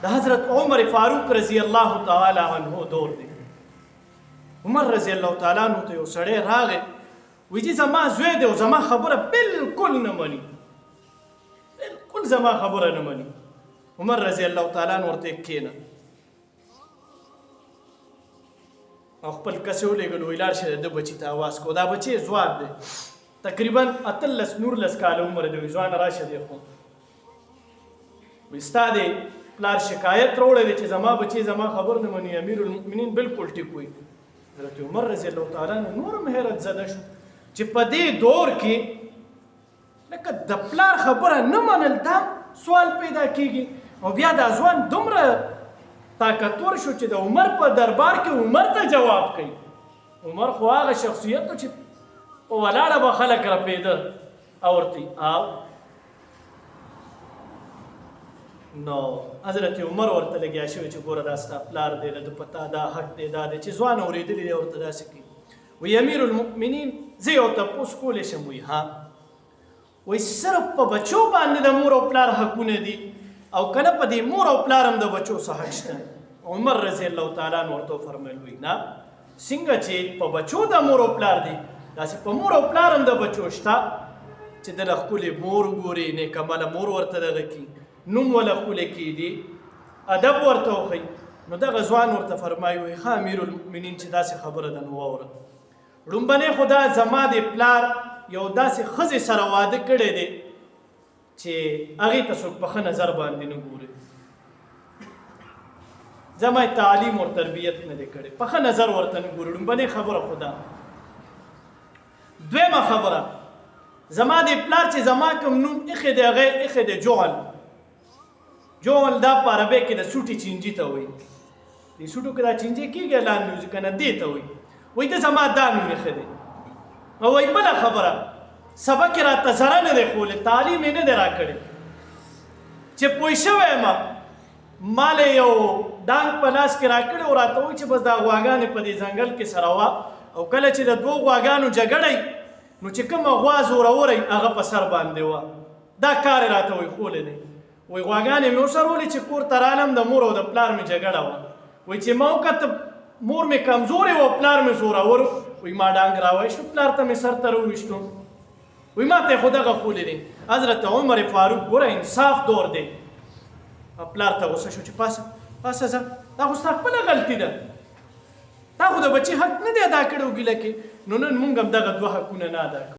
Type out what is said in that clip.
د حضرت عمر فاروق رضی الله تعالی عنه دور دی. عمر رضی الله تعالی عنه ته یو سړی راغی، وایي چې زما زوی دی او زما خبره بالکل نه مني، بالکل زما خبره نه مني. عمر رضی الله تعالی عنه ورته کښېنه او خپل کس یې ولېږلو، وایي لاړ شه د بچي ته اواز کو. دا بچی ځوان دی، تقریبا 18-19 کاله عمر دی. وایي ځوانه راشه دی خو وایي ستا دی پلار شکایت راوړی دی چې زما بچی زما خبر نه مني. امیر المؤمنین بالکل ټیک وایي. حضرت عمر رضی الله تعالی عنه نور هم حیرت زده شو چې په دې دور کې لکه د پلار خبره نه منل دا سوال پیدا کیږي، او بیا دا ځوان دومره طاقتور شو چې د عمر په دربار کې عمر ته جواب کوي. عمر خو هغه شخصیت چې په ولاړه به خلک رپېده او ورته او نو حضرت عمر ورته لګیا شوی چې ګوره دا ستا پلار دی، د په تا دا حق دی، دا دی چې ځوان اورېدلی دی ورته داسې کوي. وایي امیر المؤمنین زه یو تپوس کولی شم؟ وایي ها. وایي صرف په بچو باندې د مور او پلار حقونه دي او کنه په دې مور او پلار هم د بچو څه حق شته؟ عمر رضی الله تعالی عنه ورته وفرمیل وایي نه، څنګه چې په بچو د مور او پلار دي داسې په مور او پلار هم د بچو شته چې د له ښکلې مور ګوري، نیکمله مور ورته دغه کړي، نوم ولا ښکلی کېږي، ادب ورته وښیي. نو دغه ځوان ورته فرمایي وایي ښه امیر المؤمنین چې داسې خبره ده نو واوره. لومبنی خو دا زما د پلار یو داسې ښځې سره واده کړی دی چې هغې ته څوک په ښه نظر باندې نه ګوري، زما یې تعلیم او تربیت نه دی کړی، په ښه نظر ورته نه ګوري. لومبنۍ خبره خو ده. دویمه خبره، زما د پلار چې زما کوم نوم ایښی دی هغه یې ایښی دی جوهل. جوهل دا په عربۍ کې د سوټي چینجي ته وایي. د سوټو کې دا چینجي کېږي لاندې وځي که نه دې ته وایي. وایي ته زما دا نوم ایښی دی. او وایي بله خبره، سبق یې راته زره نه دی ښوولی، تعلیم یې نه دی راکړی. چې پوه شوی یم مال یې یو ډانګ په لاس کې راکړی او راته وایي چې بس دا غواګانې په دې ځنګل کې سره وه، او کله چې د دوو غواګانو جګړی نو چې کومه غوا زوروری هغه په سر باندې وه. دا کار یې راته وایي ښوولی دی. وایي غواګانې مې وسرولې چې کور ته رالم د مور او د پلار مې جګړه وه. وایي چې ما وکته مور مې کمزورې وه او پلار مې زورور. وایي ما ډانګ راوایشتو، پلار ته مې سر ته راوویشتو. وایي ما ته یې خو دغه ښوولی دی. حضرت عمر فاروق ګوره انصاف دور دی. پلار ته غوسه شو چې پاسه پاسه ځه، دا خو ستا خپله غلطي ده، تا خو د بچي حق نه دی ادا کړی وګیله کې. نو نن مونږ هم دغه دوه حقونه نه ادا کړو.